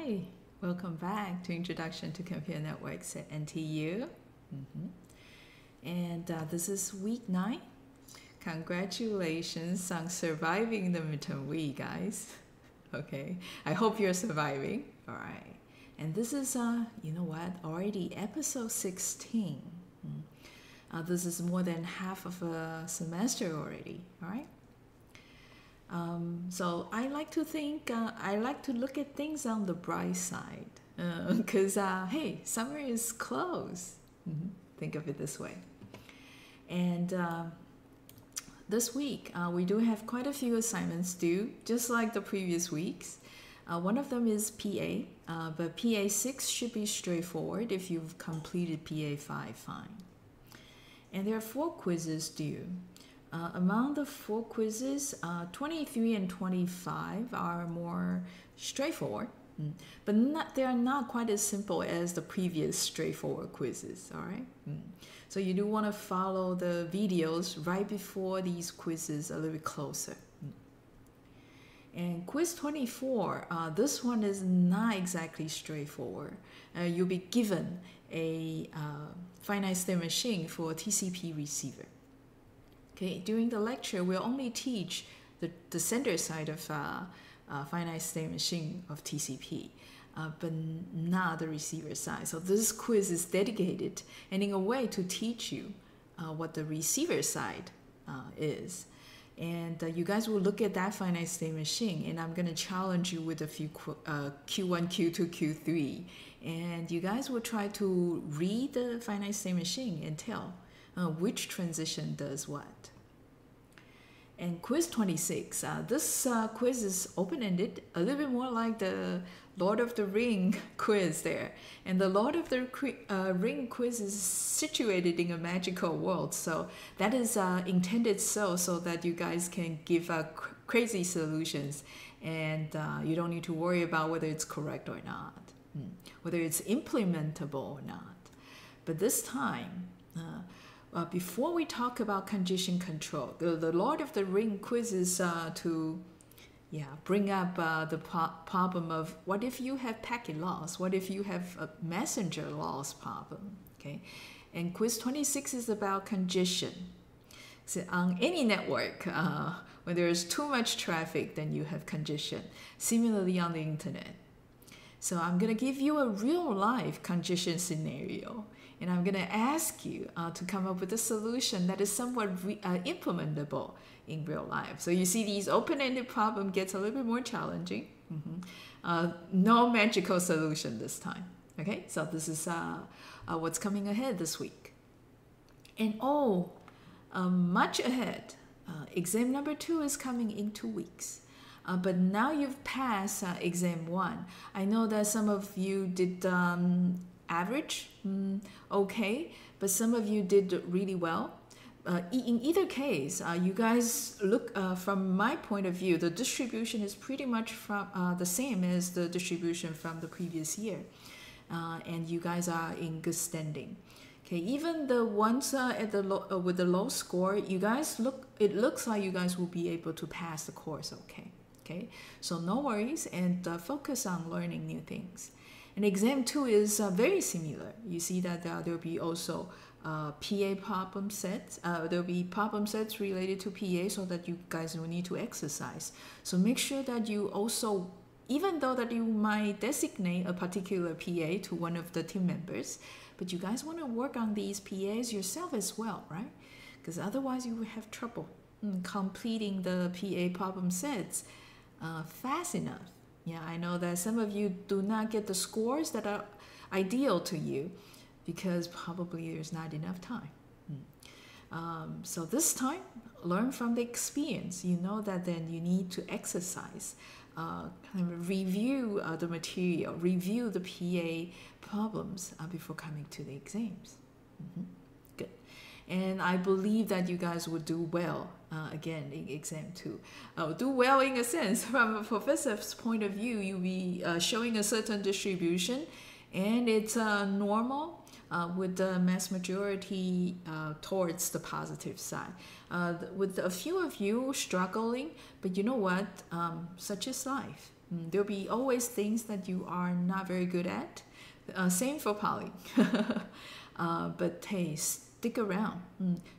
Hi, welcome back to Introduction to Computer Networks at NTU. And this is week 9. Congratulations on surviving the midterm week, guys. Okay, I hope you're surviving. All right. And this is, you know what, already episode 16. This is more than half of a semester already, all right? So I like to think, I like to look at things on the bright side because, hey, summer is close. Think of it this way. And this week, we do have quite a few assignments due, just like the previous weeks. One of them is PA, but PA 6 should be straightforward if you've completed PA 5, fine. And there are 4 quizzes due. Among the 4 quizzes, 23 and 25 are more straightforward, but they are not quite as simple as the previous straightforward quizzes, all right? So you do want to follow the videos right before these quizzes a little bit closer. And quiz 24, this one is not exactly straightforward. You'll be given a finite state machine for a TCP receiver. Okay, during the lecture, we'll only teach the sender side of finite state machine of TCP, but not the receiver side. So this quiz is dedicated and in a way to teach you what the receiver side is. And you guys will look at that finite state machine, and I'm going to challenge you with a few Q1, Q2, Q3. And you guys will try to read the finite state machine and tell which transition does what. And quiz 26, this quiz is open-ended, a little bit more like the Lord of the Ring quiz there. And the Lord of the Ring quiz is situated in a magical world, so that is intended so that you guys can give crazy solutions, and you don't need to worry about whether it's correct or not, whether it's implementable or not. But this time, before we talk about congestion control, the Lord of the Ring quiz is to bring up the problem of what if you have packet loss? What if you have a messenger loss problem? Okay, and quiz 26 is about congestion. So on any network, when there's too much traffic, then you have congestion. Similarly on the internet. So I'm going to give you a real-life congestion scenario, and I'm going to ask you to come up with a solution that is somewhat implementable in real life. So you see, these open-ended problem gets a little bit more challenging. No magical solution this time. Okay, so this is what's coming ahead this week. And much ahead. Exam number 2 is coming in 2 weeks. But now you've passed exam 1. I know that some of you did average, okay, but some of you did really well. In either case, you guys look, from my point of view, the distribution is pretty much from the same as the distribution from the previous year. And you guys are in good standing. Okay, even the ones at the with the low score, you guys it looks like you guys will be able to pass the course okay. Okay, so no worries, and focus on learning new things. And exam 2 is very similar. You see that there will be also PA problem sets. There will be problem sets related to PA so that you guys will need to exercise. So make sure that you also, even though that you might designate a particular PA to one of the team members, but you guys want to work on these PAs yourself as well, right? Because otherwise you will have trouble completing the PA problem sets fast enough. Yeah, I know that some of you do not get the scores that are ideal to you because probably there's not enough time. So this time, learn from the experience. You know that then you need to exercise, kind of review the material, review the PA problems before coming to the exams. Good. And I believe that you guys will do well again in exam 2. Do well in a sense, from a professor's point of view, you'll be showing a certain distribution, and it's normal with the mass majority towards the positive side. With a few of you struggling, but you know what? Such is life. There'll be always things that you are not very good at. Same for poly. But hey, stick around.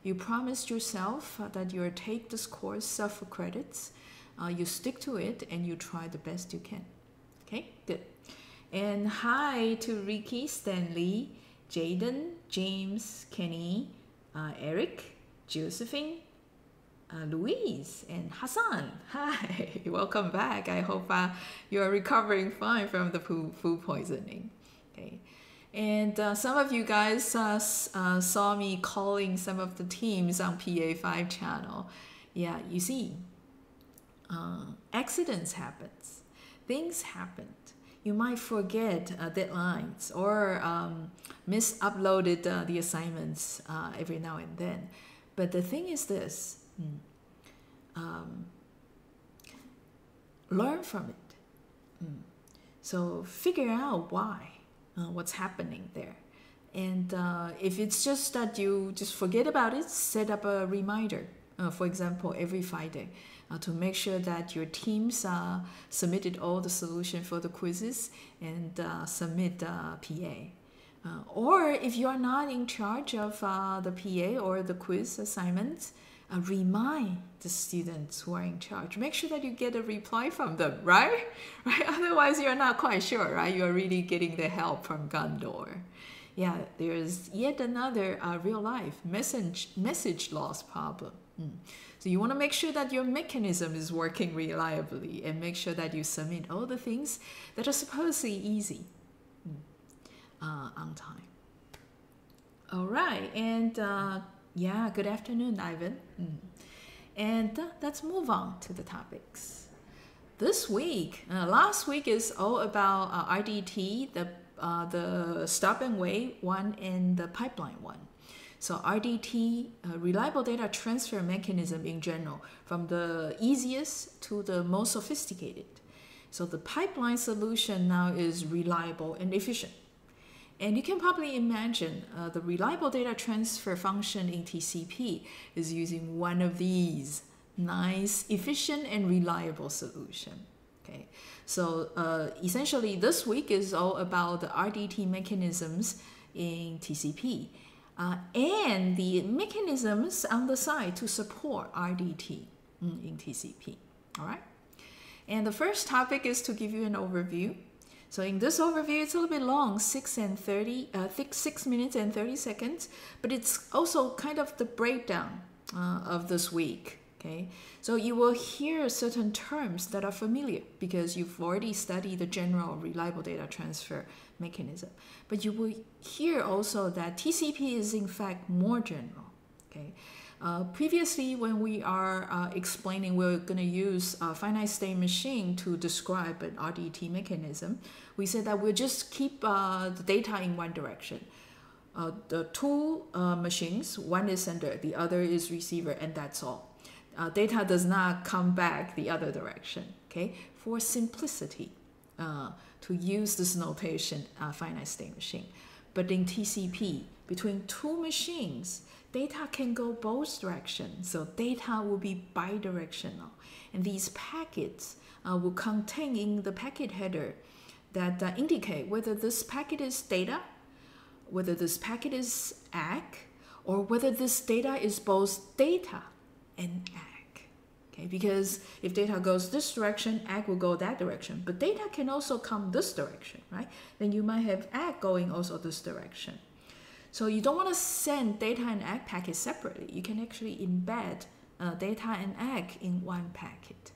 You promised yourself that you'll take this course for credits. You stick to it and you try the best you can. Okay, good. And hi to Ricky, Stanley, Jaden, James, Kenny, Eric, Josephine, Louise, and Hassan. Hi, welcome back. I hope you are recovering fine from the food poisoning. Okay. And some of you guys saw me calling some of the teams on PA5 channel. Yeah, you see, accidents happens, things happened. You might forget deadlines or mis-uploaded the assignments every now and then. But the thing is this, learn from it. So figure out why. What's happening there. And if it's just that you just forget about it, set up a reminder, for example, every Friday, to make sure that your teams submitted all the solution for the quizzes and submit PA. Or if you are not in charge of the PA or the quiz assignments, remind the students who are in charge. Make sure that you get a reply from them, right? Otherwise, you're not quite sure, right? You're really getting the help from Gondor. Yeah, there's yet another real life message loss problem. So you want to make sure that your mechanism is working reliably and make sure that you submit all the things that are supposedly easy on time. All right, and yeah, good afternoon, Ivan. And let's move on to the topics. This week, last week is all about RDT, the stop and wait one and the pipeline one. So RDT, reliable data transfer mechanism in general, from the easiest to the most sophisticated. So the pipeline solution now is reliable and efficient. And you can probably imagine the reliable data transfer function in TCP is using one of these nice, efficient, and reliable solution. Okay, so essentially this week is all about the RDT mechanisms in TCP and the mechanisms on the side to support RDT in TCP. All right, and the first topic is to give you an overview. So in this overview, it's a little bit long, 6 minutes and 30 seconds, but it's also kind of the breakdown of this week. Okay, so you will hear certain terms that are familiar because you've already studied the general reliable data transfer mechanism. But you will hear also that TCP is in fact more general. Okay. Previously, when we are explaining, we're going to use a finite state machine to describe an RDT mechanism. We said that we'll just keep the data in one direction. The two machines, one is sender, the other is receiver, and that's all. Data does not come back the other direction. Okay, for simplicity, to use this notation, finite state machine. But in TCP, between two machines, data can go both directions, so data will be bidirectional. And these packets will contain in the packet header that indicate whether this packet is data, whether this packet is ACK, or whether this data is both data and ACK. Okay, because if data goes this direction, ACK will go that direction. But data can also come this direction, right? Then you might have ACK going also this direction. So you don't want to send data and ACK packets separately. You can actually embed data and ACK in one packet.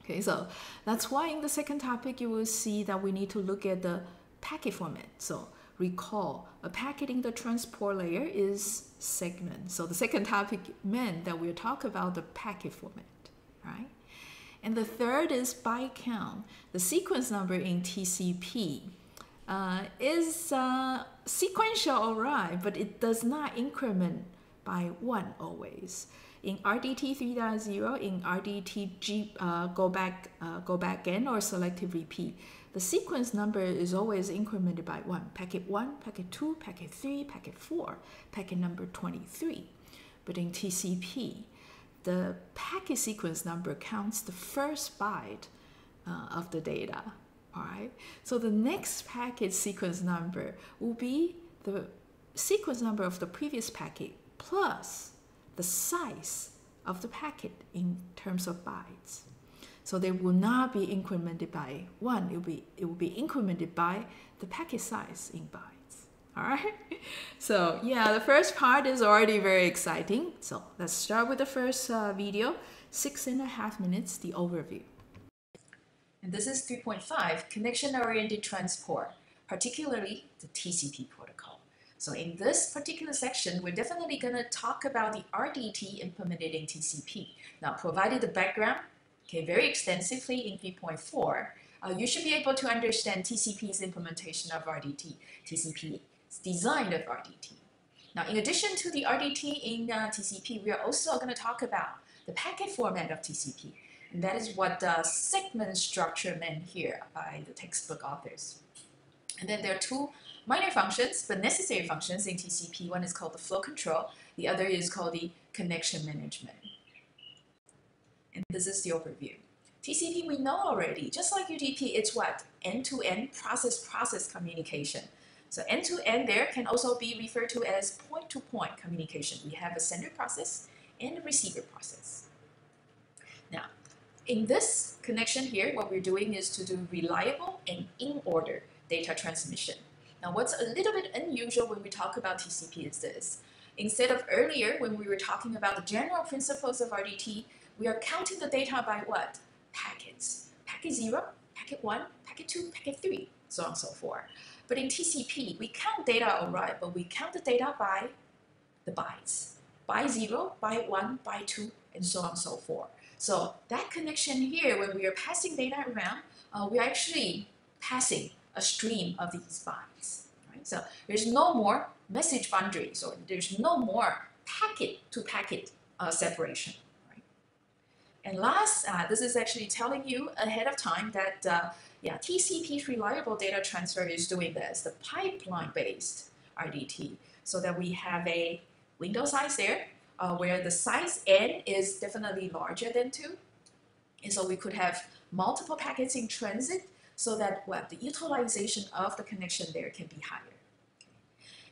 Okay, so that's why in the second topic you will see that we need to look at the packet format. So recall, a packet in the transport layer is segment. So the second topic meant that we'll talk about the packet format, right? And the third is byte count. The sequence number in TCP is sequential, all right, but it does not increment by 1 always. In RDT 3.0, in RDT go back in or selective repeat, the sequence number is always incremented by 1. Packet 1, packet 2, packet 3, packet 4, packet number 23. But in TCP, the packet sequence number counts the first byte of the data. All right. So the next packet sequence number will be the sequence number of the previous packet plus the size of the packet in terms of bytes. So they will not be incremented by 1. It will be incremented by the packet size in bytes. All right. So yeah, the first part is already very exciting. So let's start with the first video, 6.5 minutes, the overview. And this is 3.5, connection-oriented transport, particularly the TCP protocol. So in this particular section, we're definitely going to talk about the RDT implemented in TCP. Now, provided the background, okay, very extensively in 3.4, you should be able to understand TCP's implementation of RDT, TCP's design of RDT. Now, in addition to the RDT in TCP, we are also going to talk about the packet format of TCP. And that is what the segment structure meant here by the textbook authors. And then there are two minor functions, but necessary functions in TCP. One is called the flow control. The other is called the connection management. And this is the overview. TCP we know already. Just like UDP, it's what? End-to-end process-process communication. So end-to-end there can also be referred to as point-to-point communication. We have a sender process and a receiver process. Now, in this connection here, what we're doing is to do reliable and in-order data transmission. Now, what's a little bit unusual when we talk about TCP is this. Instead of earlier, when we were talking about the general principles of RDT, we are counting the data by what? Packets. Packet 0, packet 1, packet 2, packet 3, so on and so forth. But in TCP, we count data all right, but we count the data by the bytes. Byte 0, byte 1, byte 2, and so on and so forth. So that connection here, when we are passing data around, we're actually passing a stream of these bytes. Right? So there's no more message boundaries, or there's no more packet-to-packet separation. Right? And last, this is actually telling you ahead of time that TCP's reliable data transfer is doing this, the pipeline-based RDT, so that we have a window size there, where the size n is definitely larger than 2. And so we could have multiple packets in transit so that the utilization of the connection there can be higher. Okay.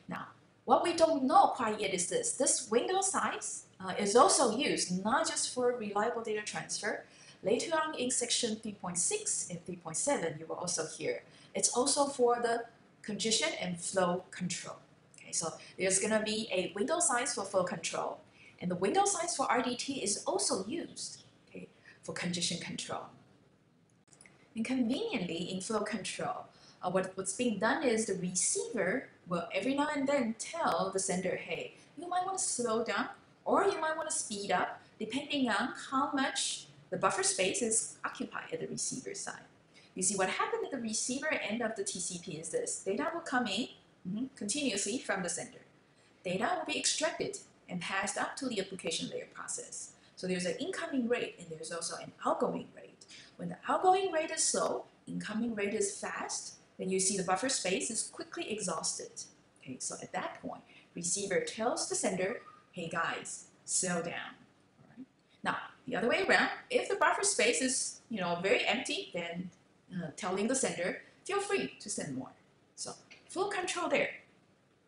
Now, what we don't know quite yet is this. This window size is also used not just for reliable data transfer. Later on in section 3.6 and 3.7, you will also hear it's also for the congestion and flow control. Okay, so there's going to be a window size for flow control. And the window size for RDT is also used, okay, for congestion control. And conveniently, in flow control, what's being done is the receiver will every now and then tell the sender, hey, you might want to slow down or you might want to speed up depending on how much the buffer space is occupied at the receiver side. You see what happened at the receiver end of the TCP is this. Data will come in continuously from the sender. Data will be extracted and passed up to the application layer process. So there's an incoming rate and there's also an outgoing rate. When the outgoing rate is slow, incoming rate is fast, then you see the buffer space is quickly exhausted. Okay, so at that point, receiver tells the sender, hey guys, slow down. All right. Now, the other way around, if the buffer space is very empty, then telling the sender, feel free to send more. So flow control there.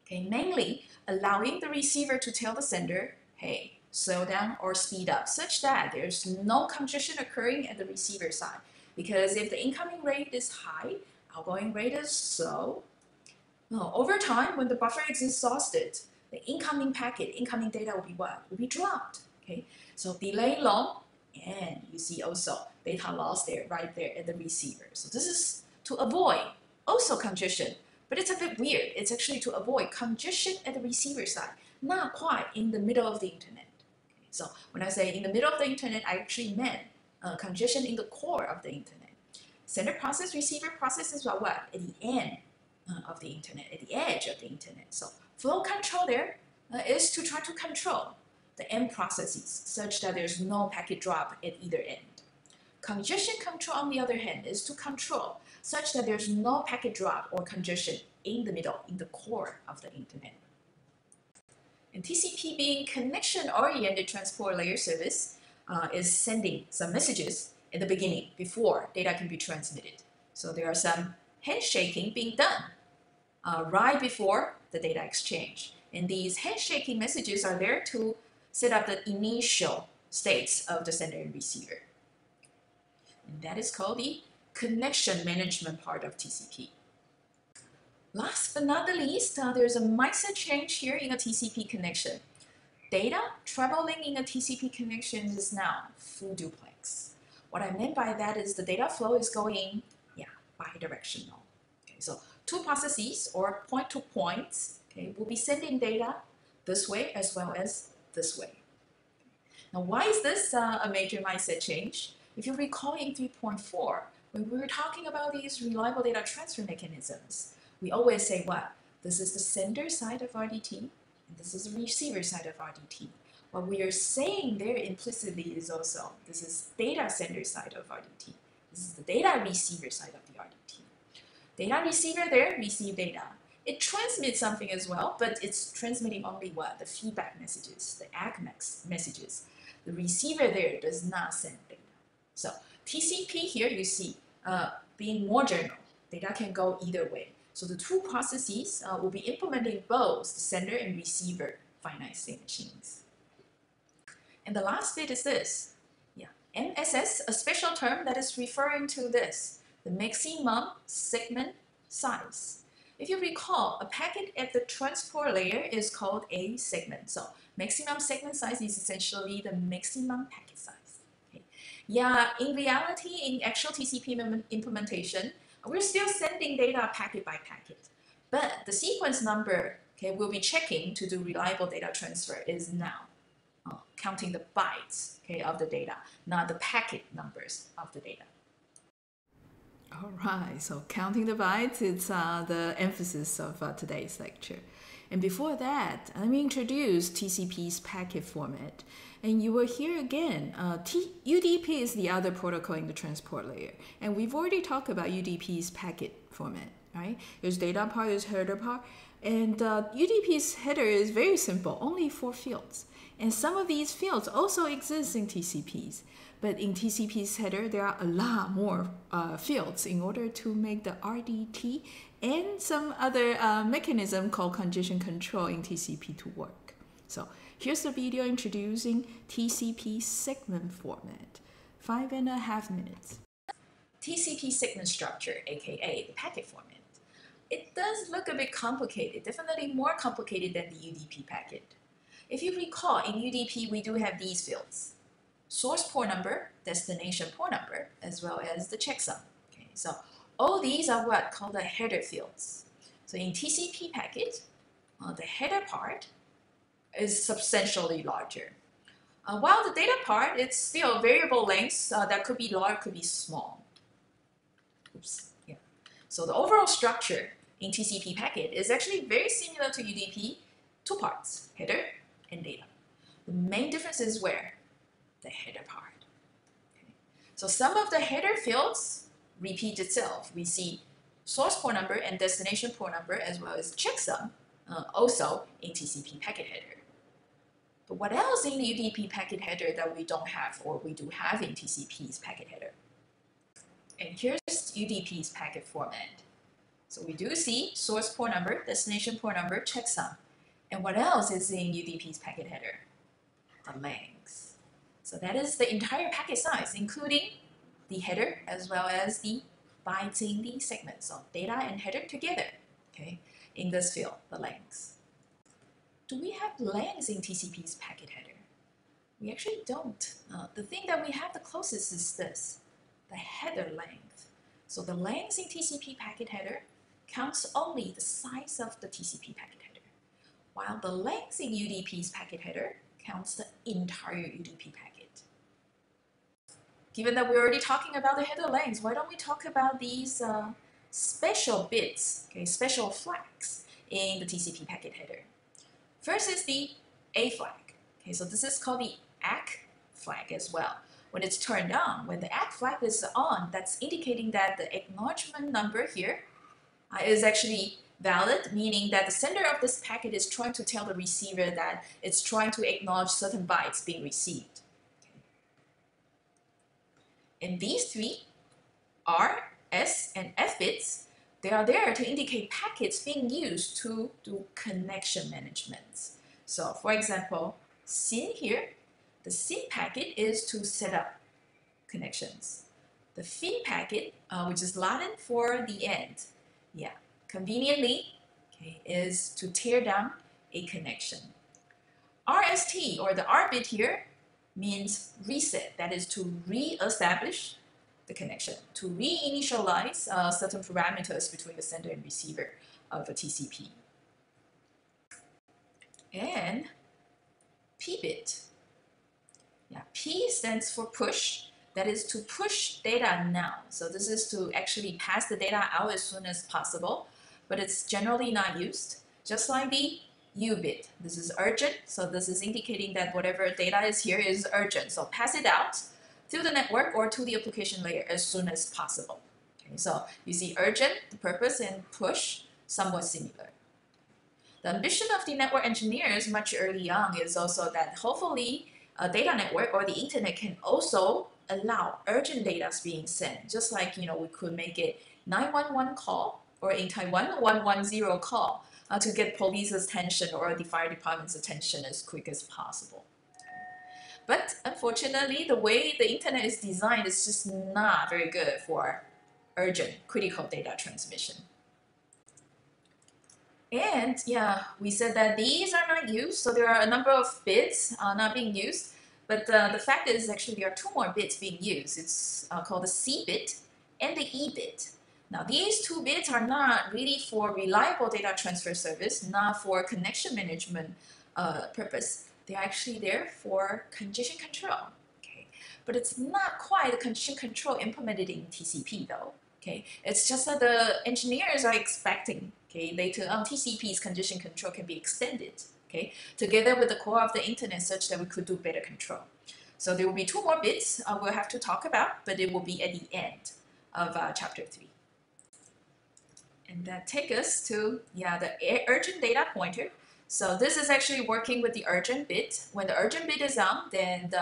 Okay, mainly allowing the receiver to tell the sender, hey, slow down or speed up, such that there's no congestion occurring at the receiver side. Because if the incoming rate is high, outgoing rate is slow, over time, when the buffer is exhausted, the incoming packet, incoming data will be what? Will be dropped. Okay, so delay long, and you see also data loss there, right there at the receiver. So this is to avoid also congestion. But it's a bit weird. It's actually to avoid congestion at the receiver side, not quite in the middle of the internet. Okay, so when I say in the middle of the internet, I actually meant congestion in the core of the internet. Sender process, receiver process is what? At the end of the internet, at the edge of the internet. So flow control there is to try to control the end processes such that there's no packet drop at either end. Congestion control, on the other hand, is to control such that there's no packet drop or congestion in the middle, in the core of the internet. And TCP being connection-oriented transport layer service is sending some messages in the beginning, before data can be transmitted. So there are some handshaking being done right before the data exchange. And these handshaking messages are there to set up the initial states of the sender and receiver. And that is called the connection management part of TCP. Last but not the least, there's a mindset change here in a TCP connection. Data traveling in a TCP connection is now full duplex. What I meant by that is the data flow is going, bidirectional. Okay, so two processes or point to points, will be sending data this way as well as this way. Now, why is this a major mindset change? If you recall in 3.4, when we were talking about these reliable data transfer mechanisms, we always say what? This is the sender side of RDT, and this is the receiver side of RDT. What we are saying there implicitly is also, this is data sender side of RDT. This is the data receiver side of the RDT. Data receiver there, receive data. It transmits something as well, but it's transmitting only what? The feedback messages, the ACK messages. The receiver there does not send data. So TCP here you see being more general. Data can go either way. So the two processes will be implementing both the sender and receiver finite state machines. And the last bit is this. MSS, a special term that is referring to this, the maximum segment size. If you recall, a packet at the transport layer is called a segment. So maximum segment size is essentially the maximum packet size. Okay. In reality, in actual TCP implementation, we're still sending data packet by packet. But the sequence number we'll be checking to do reliable data transfer is now counting the bytes of the data, not the packet numbers of the data. All right, so counting the bytes is the emphasis of today's lecture. And before that, let me introduce TCP's packet format. And you will hear again, UDP is the other protocol in the transport layer. And we've already talked about UDP's packet format, right? There's data part, there's header part. And UDP's header is very simple, only 4 fields. And some of these fields also exist in TCPs. But in TCP's header, there are a lot more fields in order to make the RDT and some other mechanism called congestion control in TCP to work. So here's the video introducing TCP segment format, 5.5 minutes. TCP segment structure, aka the packet format. It does look a bit complicated, definitely more complicated than the UDP packet. If you recall, in UDP, we do have these fields: source port number, destination port number, as well as the checksum. Okay, so all these are what called the header fields. So in TCP packet, the header part is substantially larger. While the data part, it's still variable lengths that could be large, could be small. So the overall structure in TCP packet is actually very similar to UDP, 2 parts, header and data. The main difference is where? The header part. Okay. So some of the header fields repeat itself. We see source port number and destination port number as well as checksum also in TCP packet header. But what else in the UDP packet header that we don't have or we do have in TCP's packet header? And here's UDP's packet format. So we do see source port number, destination port number, checksum. And what else is in UDP's packet header? The length. So that is the entire packet size, including the header as well as the bytes in the segment. So data and header together, in this field, the length. Do we have length in TCP's packet header? We actually don't. The thing that we have the closest is this, the header length. So the length in TCP packet header counts only the size of the TCP packet header, while the length in UDP's packet header counts the entire UDP packet. Given that we're already talking about the header lengths, why don't we talk about these special bits, special flags in the TCP packet header? First is the A flag. So this is called the ACK flag as well. When it's turned on, when the ACK flag is on, that's indicating that the acknowledgement number here is actually valid, meaning that the sender of this packet is trying to tell the receiver that it's trying to acknowledge certain bytes being received. And these three R, S, and F bits, they are there to indicate packets being used to do connection management. So for example, SYN here, the SYN packet is to set up connections. The FIN packet, which is Latin for the end, yeah, conveniently, okay, is to tear down a connection. RST, or the R bit here, means reset, that is to re-establish the connection, to re-initialize certain parameters between the sender and receiver of a TCP. And P bit, yeah, P stands for push, that is to push data now. So this is to actually pass the data out as soon as possible, but it's generally not used. Just like the U bit, this is urgent, so this is indicating that whatever data is here is urgent. So pass it out through the network or to the application layer as soon as possible. Okay, so you see urgent, the purpose, and push, somewhat similar. The ambition of the network engineers much early on is also that hopefully a data network or the internet can also allow urgent data being sent, just like we could make it 911 call or in Taiwan 110 call to get police's attention or the fire department's attention as quick as possible. But unfortunately, the way the internet is designed is just not very good for urgent critical data transmission. And yeah, we said that these are not used, so there are a number of bits not being used. But the fact is actually there are two more bits being used. It's called the C bit and the E bit. Now these two bits are not really for reliable data transfer service, not for connection management purpose. They're actually there for congestion control. Okay, but it's not quite the congestion control implemented in TCP though. Okay, it's just that the engineers are expecting, okay, later on TCP's congestion control can be extended, okay, together with the core of the internet such that we could do better control. So there will be two more bits we'll have to talk about, but it will be at the end of chapter 3. And that takes us to, yeah, the urgent data pointer. So this is actually working with the urgent bit. When the urgent bit is on, then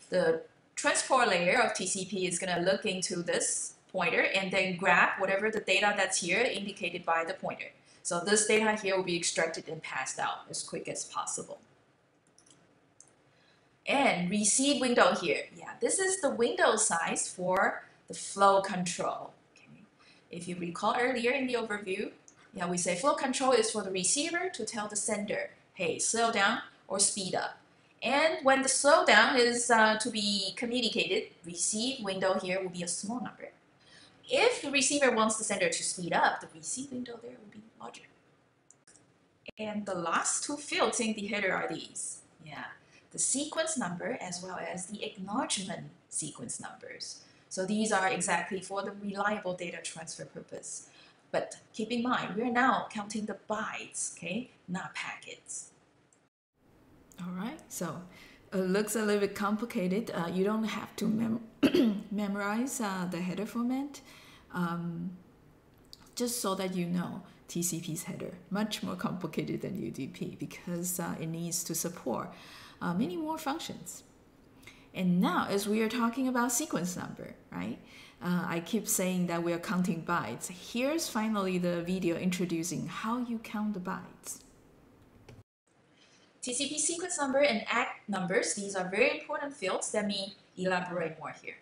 the transport layer of TCP is going to look into this pointer and then grab whatever the data that's here indicated by the pointer. So this data here will be extracted and passed out as quick as possible. And receive window here. Yeah, this is the window size for the flow control. Okay. If you recall earlier in the overview, yeah, we say flow control is for the receiver to tell the sender, hey, slow down or speed up. And when the slowdown is to be communicated, receive window here will be a small number. If the receiver wants the sender to speed up, the receive window there will be larger. And the last two fields in the header are these. Yeah, the sequence number as well as the acknowledgement sequence numbers. So these are exactly for the reliable data transfer purpose. But keep in mind, we're now counting the bytes, okay, not packets. All right, so it looks a little bit complicated. You don't have to memorize the header format, just so that you know TCP's header, much more complicated than UDP because it needs to support many more functions. And now, as we are talking about sequence number, right? I keep saying that we are counting bytes. Here's finally the video introducing how you count the bytes. TCP sequence number and ACK numbers, these are very important fields. Let me elaborate more here.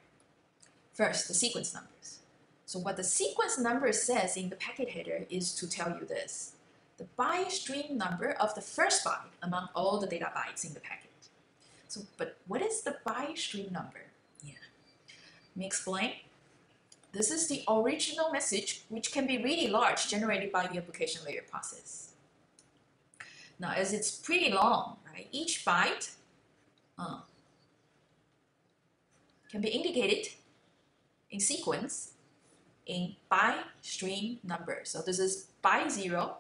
First, the sequence numbers. So what the sequence number says in the packet header is to tell you this: the byte stream number of the first byte among all the data bytes in the packet. So, but what is the byte stream number? Yeah, let me explain. This is the original message, which can be really large, generated by the application layer process. Now, as it's pretty long, right? Each byte can be indicated in sequence in byte stream number. So this is byte 0,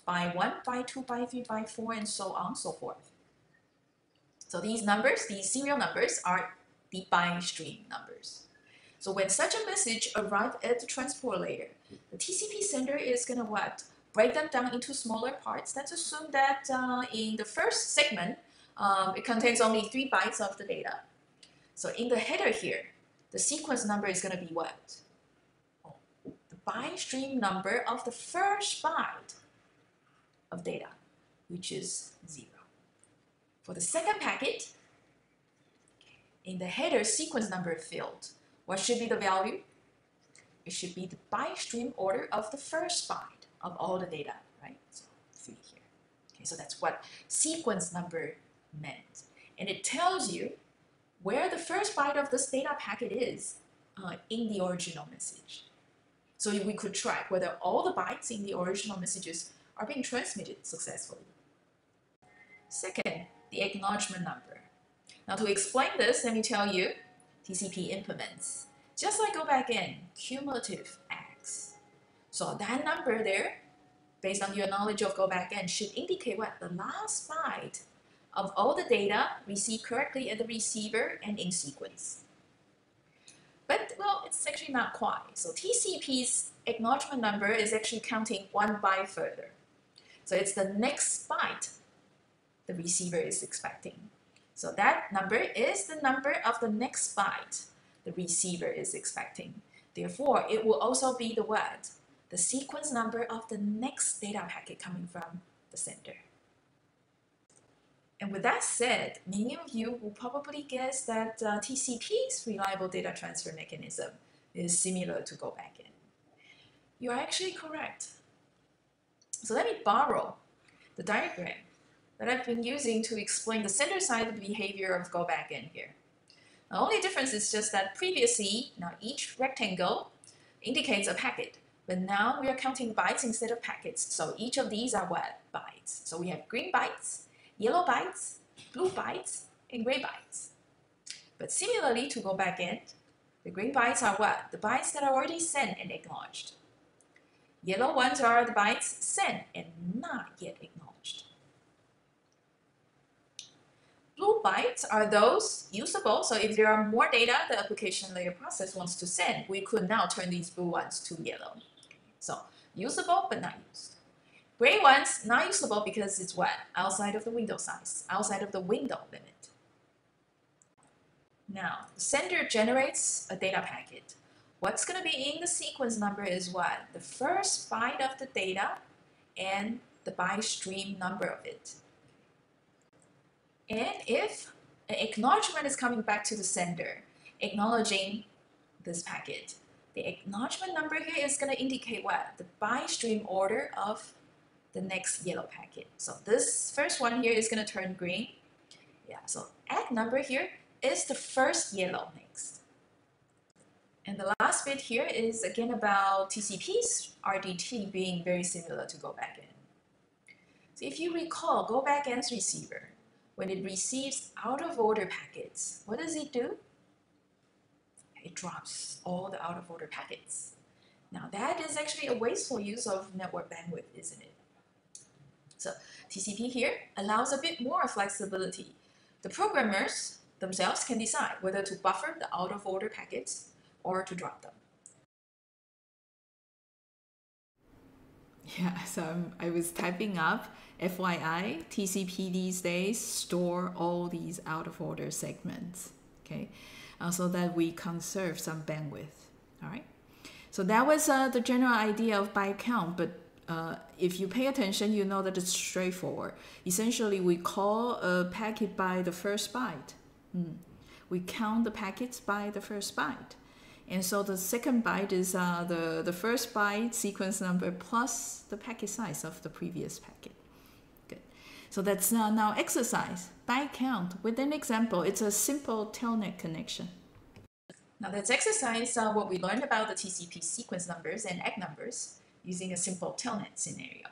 byte 1, byte 2, byte 3, byte 4, and so on and so forth. So these numbers, these serial numbers, are the byte stream numbers. So when such a message arrives at the transport layer, the TCP sender is going to what? Break them down into smaller parts. Let's assume that in the first segment, it contains only 3 bytes of the data. So in the header here, the sequence number is going to be what? Oh, the byte stream number of the first byte of data, which is 0. For the second packet, in the header sequence number field, what should be the value? It should be the byte stream order of the first byte of all the data, right? So 3 here. Okay, so that's what sequence number meant. And it tells you where the first byte of this data packet is in the original message. So we could track whether all the bytes in the original messages are being transmitted successfully. Second, the acknowledgement number. Now to explain this, let me tell you, TCP implements, just like go back in, cumulative X. So that number there, based on your knowledge of go back in, should indicate what? The last byte of all the data received correctly at the receiver and in sequence. But, well, it's actually not quite. So TCP's acknowledgement number is actually counting 1 byte further. So it's the next byte the receiver is expecting. So that number is the number of the next byte the receiver is expecting. Therefore, it will also be the what? The sequence number of the next data packet coming from the sender. And with that said, many of you will probably guess that TCP's reliable data transfer mechanism is similar to go back in. You are actually correct. So let me borrow the diagram that I've been using to explain the sender side behavior of go back in here. The only difference is just that previously, now each rectangle indicates a packet, but now we are counting bytes instead of packets. So each of these are what? Bytes. So we have green bytes, yellow bytes, blue bytes, and gray bytes. But similarly to go back in, the green bytes are what? The bytes that are already sent and acknowledged. Yellow ones are the bytes sent and not yet acknowledged. Blue bytes are those usable, so if there are more data the application layer process wants to send, we could now turn these blue ones to yellow. So usable but not used. Gray ones, not usable because it's what? Outside of the window size, outside of the window limit. Now, the sender generates a data packet. What's going to be in the sequence number is what? The first byte of the data and the byte stream number of it. And if an acknowledgement is coming back to the sender, acknowledging this packet, the acknowledgement number here is going to indicate what? The byte stream order of the next yellow packet. So this first one here is going to turn green. Yeah, so add number here is the first yellow next. And the last bit here is again about TCP's RDT being very similar to go back in. So if you recall, go back in's receiver, when it receives out of order packets, what does it do? It drops all the out of order packets. Now that is actually a wasteful use of network bandwidth, isn't it? So TCP here allows a bit more flexibility. The programmers themselves can decide whether to buffer the out of order packets or to drop them. Yeah, so I was typing up, FYI, TCP these days store all these out of order segments, okay, so that we conserve some bandwidth, all right? So that was the general idea of byte count, but if you pay attention, you know that it's straightforward. Essentially, we call a packet by the first byte. We count the packets by the first byte. And so the second byte is the first byte sequence number plus the packet size of the previous packet. Good. So that's now exercise, byte count. With an example, it's a simple telnet connection. Now let's exercise what we learned about the TCP sequence numbers and ACK numbers using a simple telnet scenario.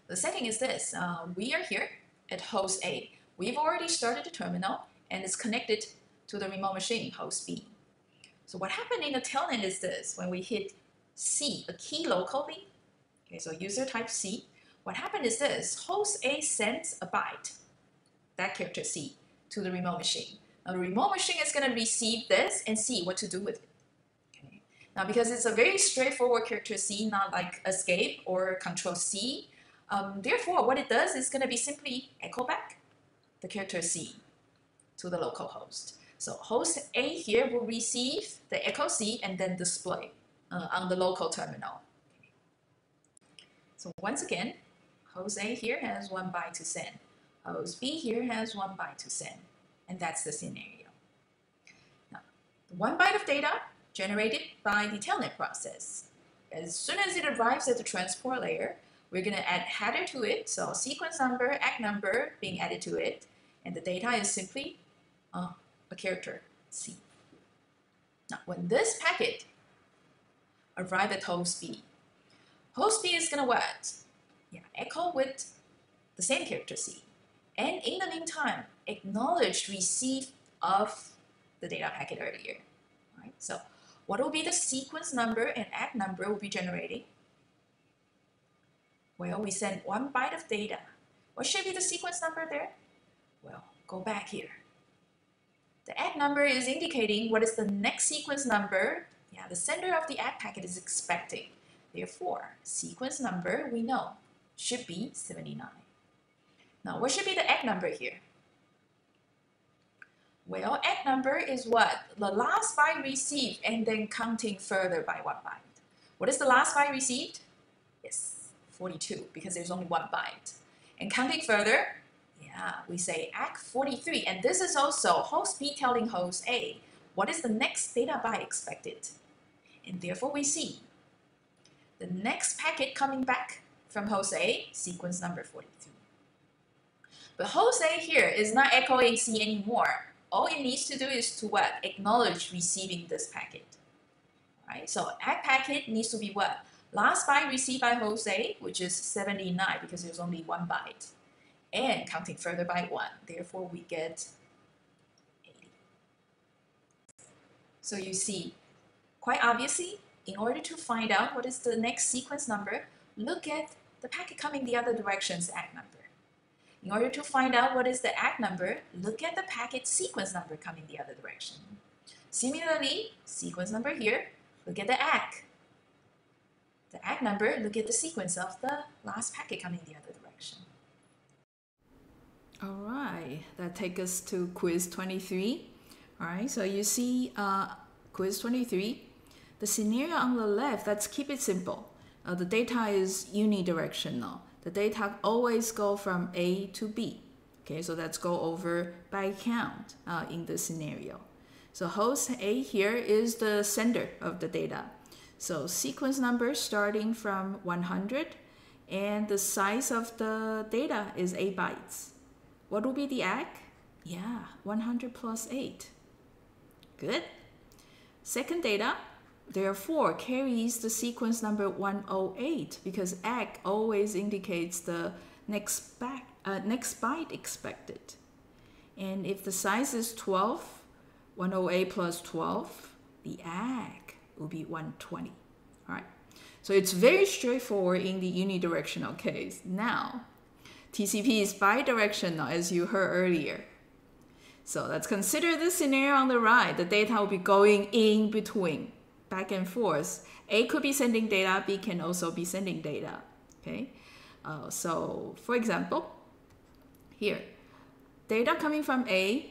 The setting is this. We are here at host A. We've already started the terminal and it's connected to the remote machine, host B. So what happened in the telnet is this. When we hit C, a key locally, okay, so user type C, what happened is this. Host A sends a byte, that character C, to the remote machine. Now the remote machine is going to receive this and see what to do with it. Okay. Now because it's a very straightforward character C, not like escape or control C, therefore what it does is going to be simply echo back the character C to the local host. So host A here will receive the echo C and then display on the local terminal. So once again, host A here has 1 byte to send. Host B here has 1 byte to send. And that's the scenario. Now, the 1 byte of data generated by the telnet process. As soon as it arrives at the transport layer, we're going to add header to it. So sequence number, ACK number being added to it. And the data is simply a character C. Now, when this packet arrives at host B is going to what? Yeah, echo with the same character C. And in the meantime, acknowledge receipt of the data packet earlier. Right? So what will be the sequence number and ACK number will be generating? Well, we send 1 byte of data. What should be the sequence number there? Well, go back here. The ACK number is indicating what is the next sequence number. Yeah, the sender of the ACK packet is expecting. Therefore, sequence number we know should be 79. Now, what should be the ACK number here? Well, ACK number is what? The last byte received and then counting further by 1 byte. What is the last byte received? Yes, 42, because there's only 1 byte. And counting further, yeah, we say ACK 43. And this is also host B telling host A what is the next data byte expected. And therefore, we see the next packet coming back from host A, sequence number 43. But host A here is not echoing C anymore. All it needs to do is to what? Acknowledge receiving this packet. Right? So ACK packet needs to be what? Last byte received by host A, which is 79 because there's only 1 byte. And counting further by 1. Therefore, we get 80. So you see, quite obviously, in order to find out what is the next sequence number, look at the packet coming the other direction's ACK number. In order to find out what is the ACK number, look at the packet sequence number coming the other direction. Similarly, sequence number here, look at the ACK. The ACK number, look at the sequence of the last packet coming the other direction. All right, that takes us to quiz 23. All right, so you see quiz 23. The scenario on the left, let's keep it simple. The data is unidirectional. The data always go from A to B. Okay, so let's go over by count in this scenario. So host A here is the sender of the data. So sequence number starting from 100 and the size of the data is 8 bytes. What will be the ACK? Yeah, 100 plus 8. Good. Second data, therefore, carries the sequence number 108 because ACK always indicates the next byte expected. And if the size is 12, 108 plus 12, the ACK will be 120. All right. So it's very straightforward in the unidirectional case. Now, TCP is bidirectional, as you heard earlier. So let's consider this scenario on the right. The data will be going in between, back and forth. A could be sending data, B can also be sending data. Okay. So for example, here, data coming from A,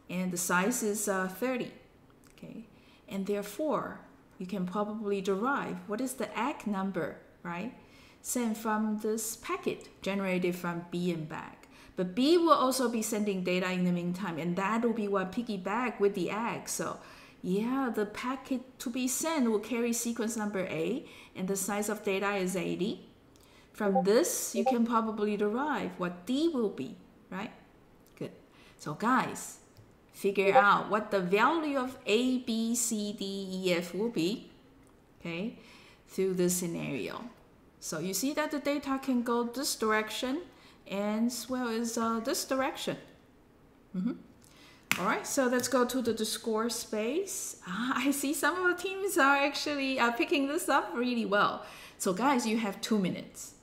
and the size is 30. Okay. And therefore, you can probably derive what is the ACK number, right? Sent from this packet generated from B and back. But B will also be sending data in the meantime, and that will be what piggyback with the ACK. So yeah, the packet to be sent will carry sequence number A, and the size of data is 80. From this, you can probably derive what D will be, right? Good. So guys, figure out what the value of A, B, C, D, E, F will be, okay, through this scenario. So you see that the data can go this direction and as well as this direction. All right, so let's go to the score space. I see some of the teams are actually picking this up really well. So guys, you have 2 minutes.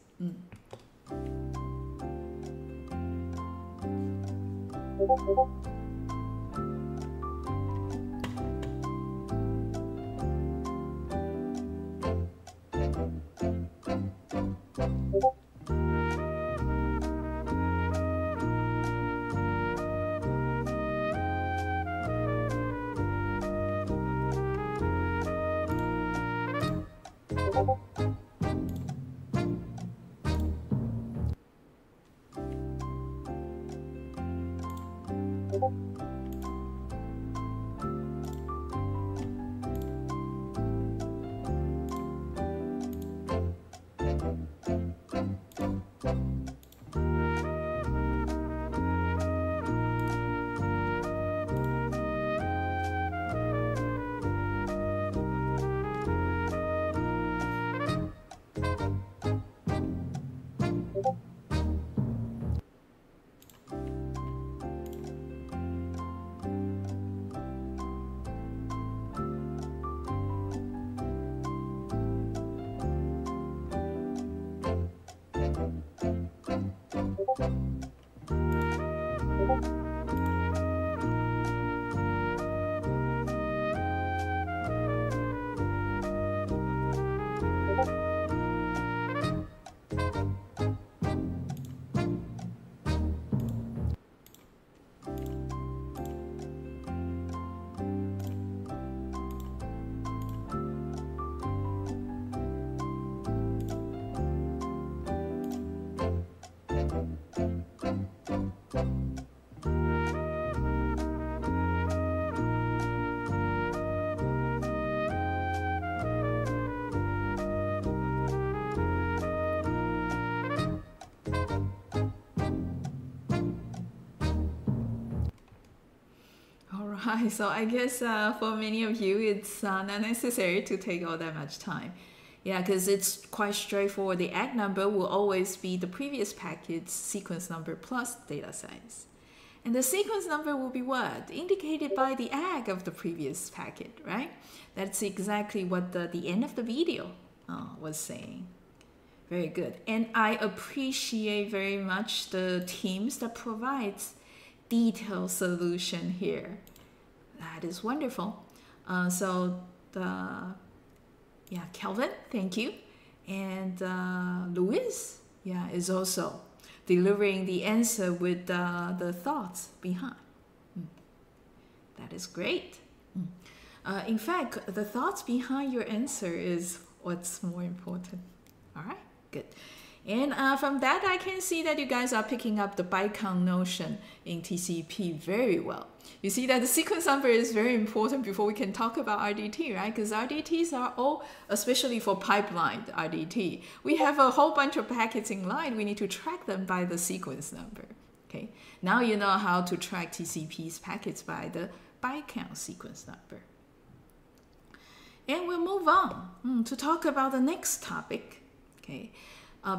Alright, so I guess for many of you, it's not necessary to take all that much time. Yeah, because it's quite straightforward. The ACK number will always be the previous packet's sequence number plus data size. And the sequence number will be what? Indicated by the ACK of the previous packet, right? That's exactly what the end of the video was saying. Very good. And I appreciate very much the teams that provides detailed solution here. That is wonderful. Kelvin, thank you. And Louis, is also delivering the answer with the thoughts behind. That is great. In fact, the thoughts behind your answer is what's more important. All right, good. And from that, I can see that you guys are picking up the byte count notion in TCP very well. You see that the sequence number is very important before we can talk about RDT, right? Because RDTs are all, especially for pipeline RDT, we have a whole bunch of packets in line. We need to track them by the sequence number. Okay, now you know how to track TCP's packets by the byte count sequence number. And we'll move on to talk about the next topic. Okay.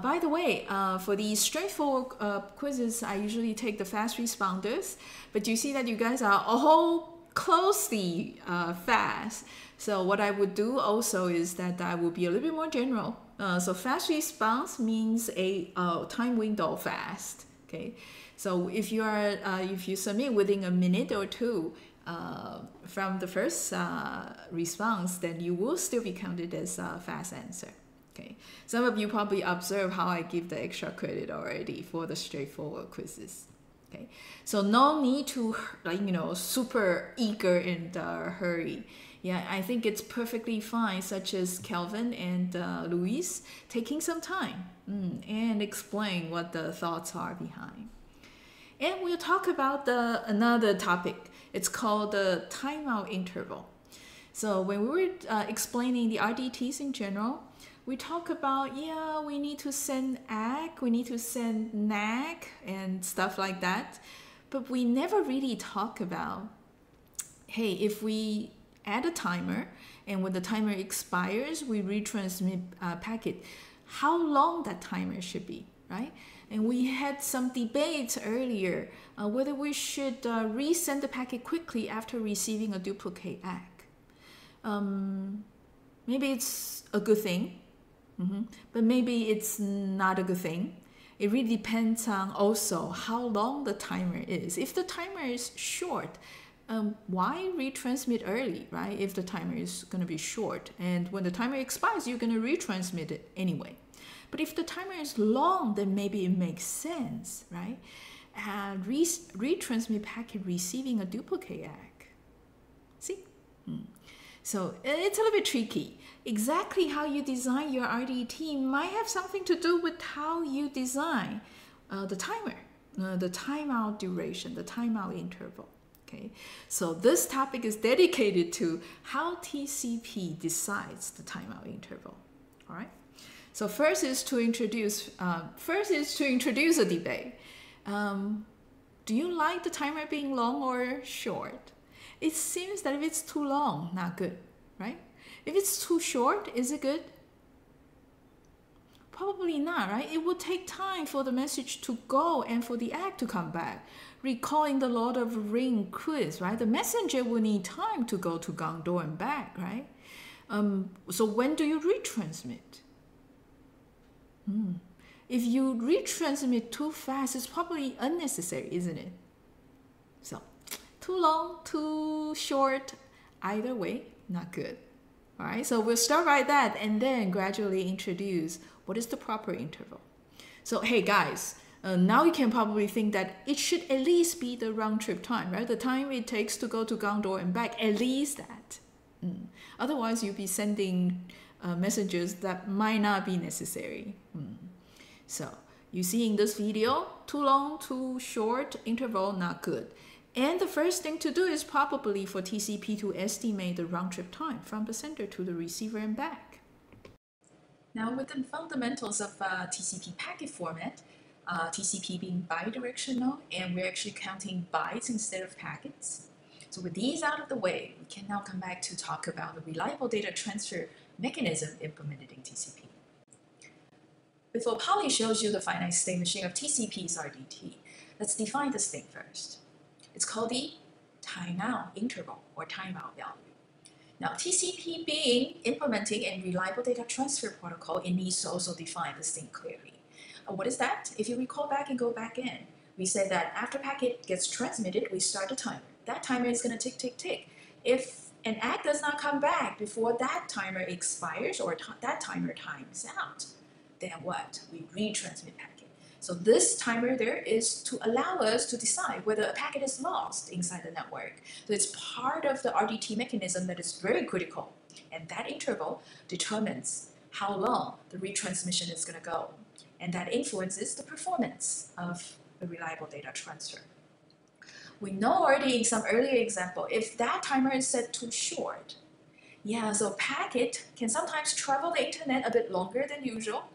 By the way, for these straightforward quizzes, I usually take the fast responders, but you see that you guys are all closely fast. So what I would do also is that I will be a little bit more general. So fast response means a time window fast. Okay, so if you are if you submit within a minute or two from the first response, then you will still be counted as a fast answer. Okay. Some of you probably observe how I give the extra credit already for the straightforward quizzes. Okay, so no need to super eager and hurry. Yeah, I think it's perfectly fine, such as Kelvin and Luis taking some time and explain what the thoughts are behind. And we'll talk about another topic. It's called the timeout interval. So when we were explaining the RDTs in general, we talk about, we need to send ACK, we need to send NAC and stuff like that. But we never really talk about, hey, if we add a timer and when the timer expires, we retransmit a packet, how long that timer should be, right? And we had some debates earlier whether we should resend the packet quickly after receiving a duplicate ACK. Maybe it's a good thing. But maybe it's not a good thing. It really depends on also how long the timer is. If the timer is short, why retransmit early, right? If the timer is going to be short, and when the timer expires, you're going to retransmit it anyway. But if the timer is long, then maybe it makes sense, right? Retransmit packet receiving a duplicate ACK. See? So it's a little bit tricky. Exactly how you design your RDT might have something to do with how you design the timer, the timeout duration, the timeout interval. Okay, so this topic is dedicated to how TCP decides the timeout interval. All right. So first is to introduce a debate. Do you like the timer being long or short? It seems that if it's too long, not good, right? If it's too short, is it good? Probably not, right? It will take time for the message to go and for the ACK to come back. Recalling the Lord of the Ring quiz, right? The messenger will need time to go to Gondor and back, right? So when do you retransmit? If you retransmit too fast, it's probably unnecessary, isn't it? So too long, too short, either way, not good. All right, so we'll start by that and then gradually introduce what is the proper interval. So hey guys, now you can probably think that it should at least be the round trip time, right? The time it takes to go to Gondor and back, at least that. Otherwise, you'll be sending messages that might not be necessary. So you see in this video, too long, too short, interval, not good. And the first thing to do is probably for TCP to estimate the round trip time from the sender to the receiver and back. Now with the fundamentals of TCP packet format, TCP being bidirectional, and we're actually counting bytes instead of packets. So with these out of the way, we can now come back to talk about the reliable data transfer mechanism implemented in TCP. Before Polly shows you the finite state machine of TCP's RDT, let's define this thing first. It's called the timeout interval or timeout value. Now TCP being implementing a reliable data transfer protocol, it needs to also define this thing clearly. What is that? If you recall back and go back in, we said that after packet gets transmitted, we start a timer. That timer is going to tick, tick, tick. If an ACK does not come back before that timer expires or that timer times out, then what? We retransmit packet. So this timer there is to allow us to decide whether a packet is lost inside the network. So it's part of the RDT mechanism that is very critical. And that interval determines how long the retransmission is going to go. And that influences the performance of a reliable data transfer. We know already in some earlier example, if that timer is set too short, so packet can sometimes travel the internet a bit longer than usual.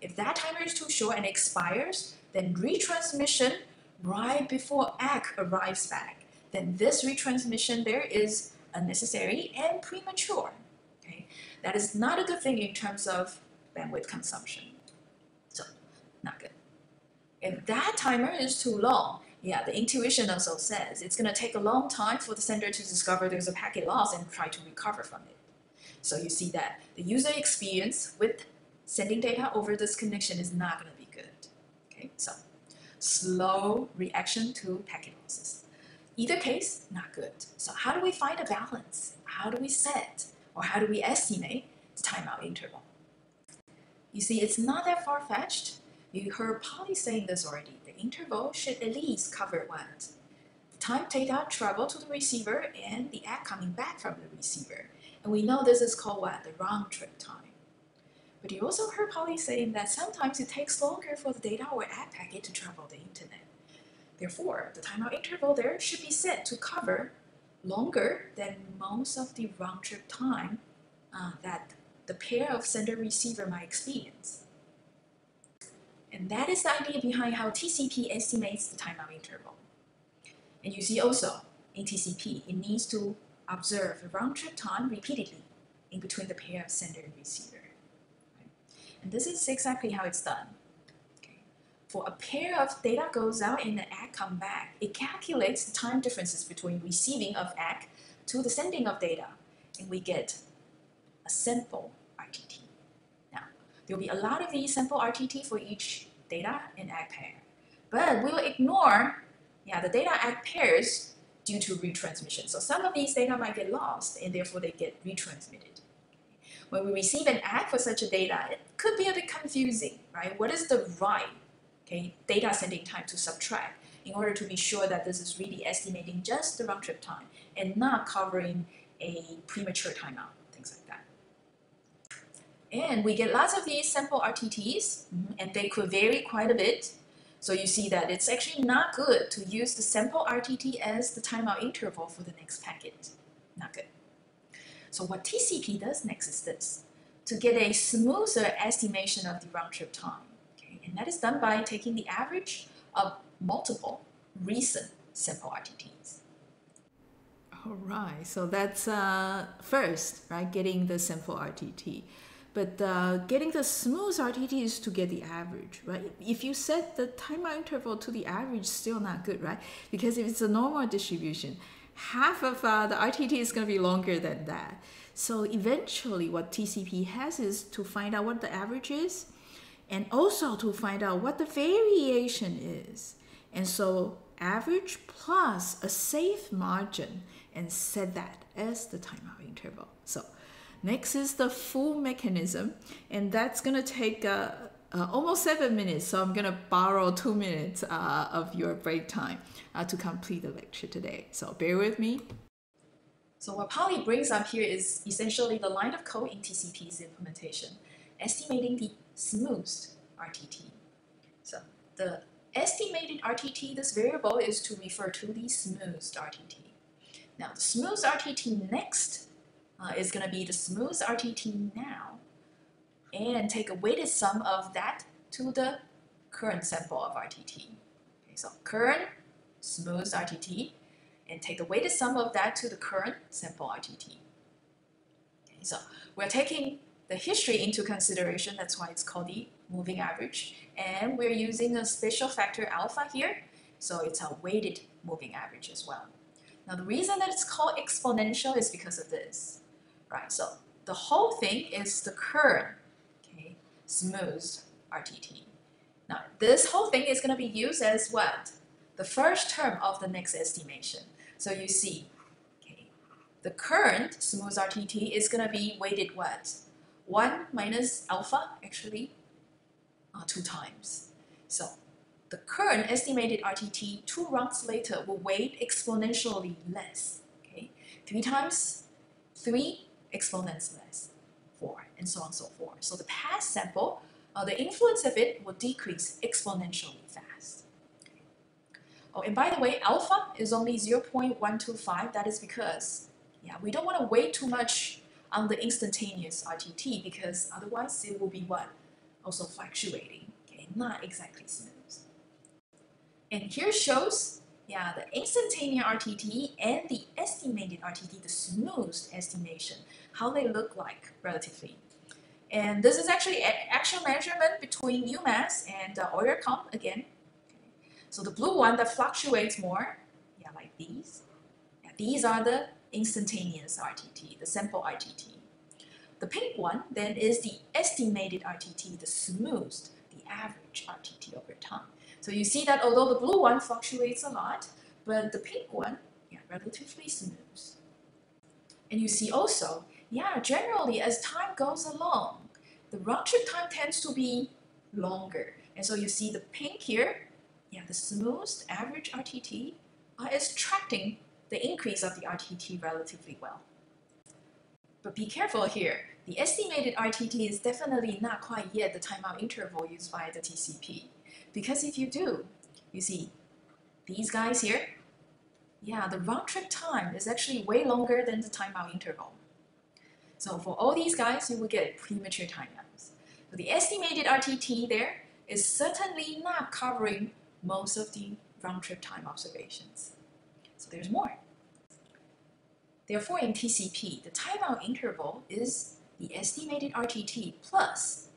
If that timer is too short and expires, then retransmission right before ACK arrives back, then this retransmission there is unnecessary and premature. Okay? That is not a good thing in terms of bandwidth consumption. So, not good. If that timer is too long, the intuition also says it's going to take a long time for the sender to discover there's a packet loss and try to recover from it. So you see that the user experience with sending data over this connection is not going to be good. Okay, so slow reaction to packet losses. Either case, not good. So how do we find a balance? How do we set or how do we estimate the timeout interval? You see, it's not that far-fetched. You heard Polly saying this already. The interval should at least cover what? The time data travel to the receiver and the ACK coming back from the receiver. And we know this is called what? The round trip time. But you also heard Polly saying that sometimes it takes longer for the data or ACK packet to travel the internet. Therefore, the timeout interval there should be set to cover longer than most of the round trip time that the pair of sender-receiver might experience. And that is the idea behind how TCP estimates the timeout interval. And you see also, in TCP, it needs to observe the round trip time repeatedly in between the pair of sender and receiver. Right? And this is exactly how it's done. Okay. For a pair of data goes out and the ACK come back, it calculates the time differences between receiving of ACK to the sending of data, and we get a sample RTT. Now, there will be a lot of these sample RTT for each data and ACK pair. But we'll ignore the data ACK pairs due to retransmission. So some of these data might get lost and therefore they get retransmitted. When we receive an ACK for such a data, it could be a bit confusing, right? What is the right data sending time to subtract in order to be sure that this is really estimating just the round trip time and not covering a premature timeout, things like that. And we get lots of these sample RTTs, and they could vary quite a bit. So you see that it's actually not good to use the sample RTT as the timeout interval for the next packet. Not good. So what TCP does next is this, to get a smoother estimation of the round trip time. Okay? And that is done by taking the average of multiple recent sample RTTs. All right, so that's first, right, getting the sample RTT. But getting the smooth RTT is to get the average, right? If you set the timeout interval to the average, still not good, right? Because if it's a normal distribution, half of the RTT is going to be longer than that. So eventually what TCP has is to find out what the average is, and also to find out what the variation is. And so average plus a safe margin, and set that as the timeout interval. So next is the full mechanism, and that's going to take almost 7 minutes, so I'm going to borrow 2 minutes of your break time to complete the lecture today. So bear with me. So what Polly brings up here is essentially the line of code in TCP's implementation, estimating the smoothed RTT. So the estimated RTT, this variable is to refer to the smoothed RTT. Now the smoothed RTT next is going to be the smooth RTT now, and take a weighted sum of that to the current sample of RTT. Okay, so current smooth RTT, and take the weighted sum of that to the current sample RTT. Okay, so we're taking the history into consideration, that's why it's called the moving average, and we're using a special factor alpha here, so it's a weighted moving average as well. Now the reason that it's called exponential is because of this. Right, so the whole thing is the current, okay, smooth RTT. Now, this whole thing is going to be used as what? The first term of the next estimation. So you see, okay, the current smooth RTT is going to be weighted what? 1 minus alpha, actually, 2 times. So the current estimated RTT 2 rounds later will weight exponentially less. Okay, 3 times 3 exponents less, 4, and so on and so forth. So the past sample, the influence of it will decrease exponentially fast. Okay. Oh, and by the way, alpha is only 0.125. That is because, yeah, we don't want to weight too much on the instantaneous RTT, because otherwise it will be what? Also fluctuating, okay, not exactly smooth. And here shows, yeah, the instantaneous RTT and the estimated RTT, the smoothed estimation, how they look like relatively. And this is actually actual measurement between UMass and Euler comp again. Okay. So the blue one that fluctuates more, yeah, like these. Yeah, these are the instantaneous RTT, the sample RTT. The pink one then is the estimated RTT, the smoothed, the average RTT over time. So you see that although the blue one fluctuates a lot, but the pink one, yeah, relatively smooth. And you see also, yeah, generally as time goes along, the round trip time tends to be longer. And so you see the pink here, yeah, the smoothed average RTT is tracking the increase of the RTT relatively well. But be careful here. The estimated RTT is definitely not quite yet the timeout interval used by the TCP. Because if you do, you see these guys here, yeah, the round trip time is actually way longer than the timeout interval. So for all these guys, you will get premature timeouts. So the estimated RTT there is certainly not covering most of the round trip time observations. So there's more. Therefore, in TCP, the timeout interval is the estimated RTT plus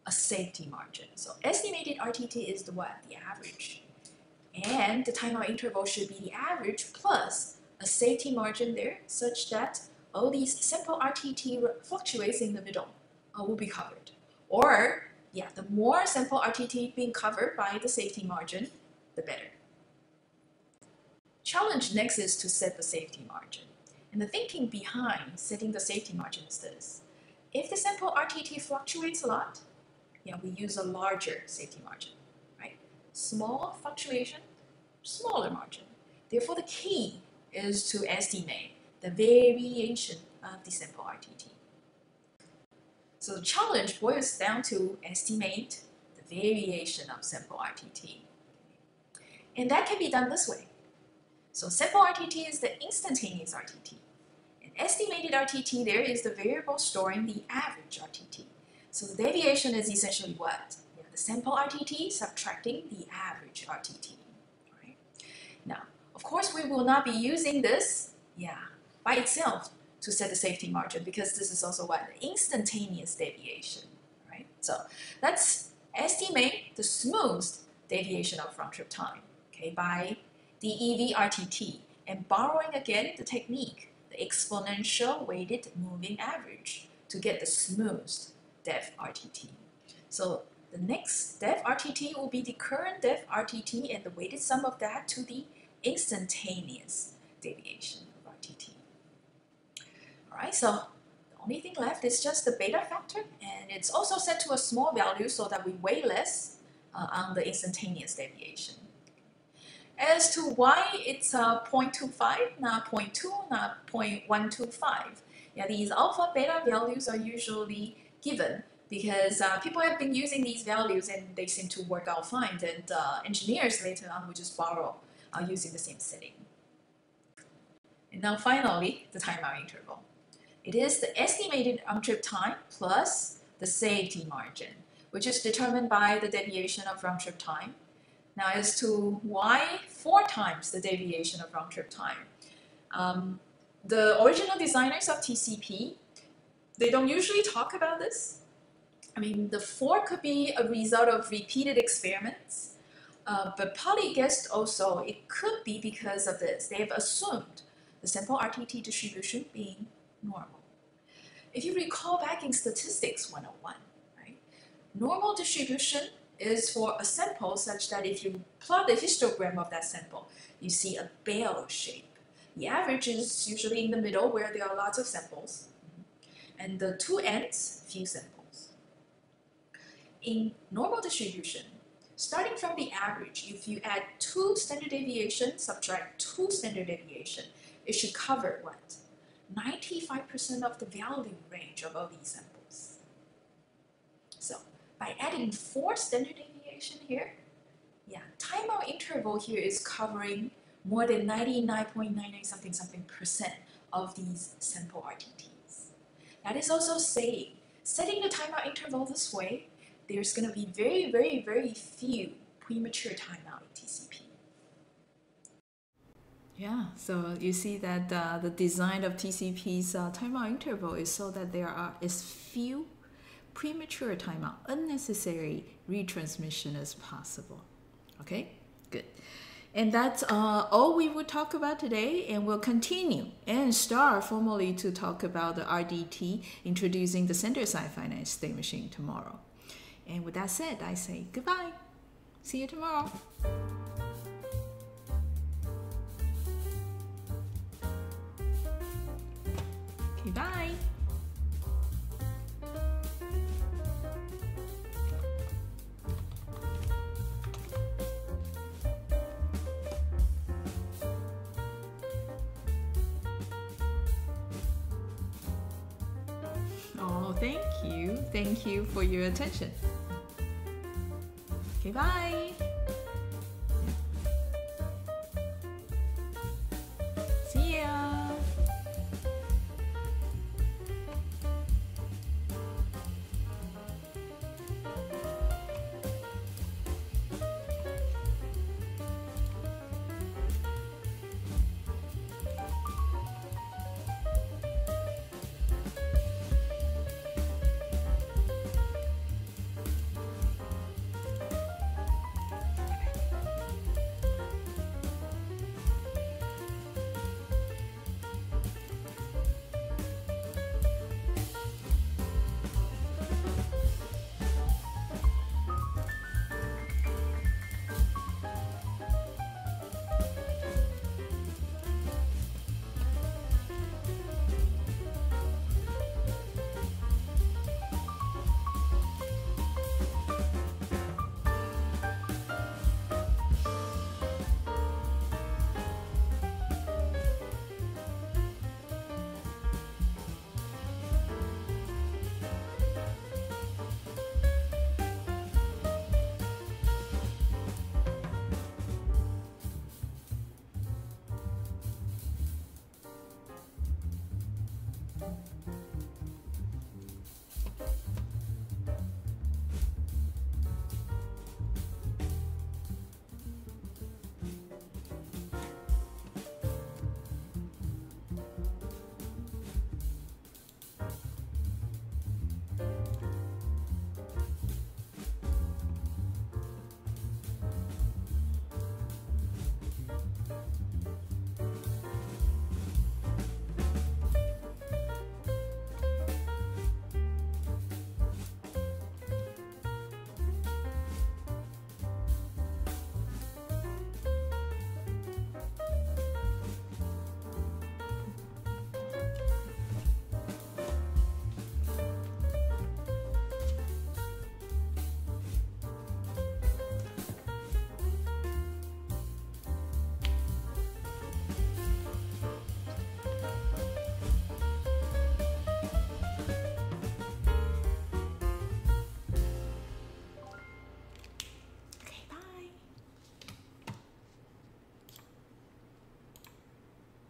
a safety margin. So estimated RTT is the what? The average. And the timeout interval should be the average plus a safety margin there, such that all these simple RTT fluctuates in the middle will be covered. Or, yeah, the more simple RTT being covered by the safety margin, the better. Challenge next is to set the safety margin. And the thinking behind setting the safety margin is this. If the sample RTT fluctuates a lot, yeah, we use a larger safety margin, right? Small fluctuation, smaller margin. Therefore, the key is to estimate the variation of the sample RTT. So the challenge boils down to estimate the variation of sample RTT. And that can be done this way. So sample RTT is the instantaneous RTT. And estimated RTT there is the variable storing the average RTT. So the deviation is essentially what? Yeah, the sample RTT subtracting the average RTT. Right? Now, of course, we will not be using this, yeah, by itself to set the safety margin, because this is also what? Instantaneous deviation, right? So let's estimate the smooth deviation of round-trip time, okay, by the EV-RTT, and borrowing again the technique, the exponential weighted moving average, to get the smooth def-RTT. So the next def-RTT will be the current def-RTT and the weighted sum of that to the instantaneous deviation of RTT. All right, so the only thing left is just the beta factor, and it's also set to a small value so that we weigh less on the instantaneous deviation. As to why it's 0.25, not 0.2, not 0.125. Yeah, these alpha beta values are usually given because people have been using these values and they seem to work out fine, and engineers later on will just borrow using the same setting. And now finally, the timeout interval. It is the estimated round-trip time plus the safety margin, which is determined by the deviation of round-trip time. Now, as to why 4 times the deviation of round-trip time, the original designers of TCP, they don't usually talk about this. I mean, the 4 could be a result of repeated experiments, but Poly guessed also it could be because of this. They have assumed the sample RTT distribution being normal. If you recall back in Statistics 101, right, normal distribution is for a sample such that if you plot the histogram of that sample, you see a bell shape. The average is usually in the middle where there are lots of samples, and the 2 ends, few samples. In normal distribution, starting from the average, if you add 2 standard deviation, subtract 2 standard deviation, it should cover what? 95% of the value range of all these samples. So by adding 4 standard deviation here, yeah, timeout interval here is covering more than 99.99 something percent of these sample RTTs. That is also saying, setting the timeout interval this way, there's going to be very few premature timeout in TCP. Yeah, so you see that the design of TCP's timeout interval is so that there are as few premature timeout, unnecessary retransmission as possible. Okay, good. And that's all we will talk about today, and we'll continue and start formally to talk about the RDT, introducing the center-side finite state machine tomorrow. And with that said, I say goodbye. See you tomorrow. Okay, bye. Oh, thank you. Thank you for your attention. Okay, bye.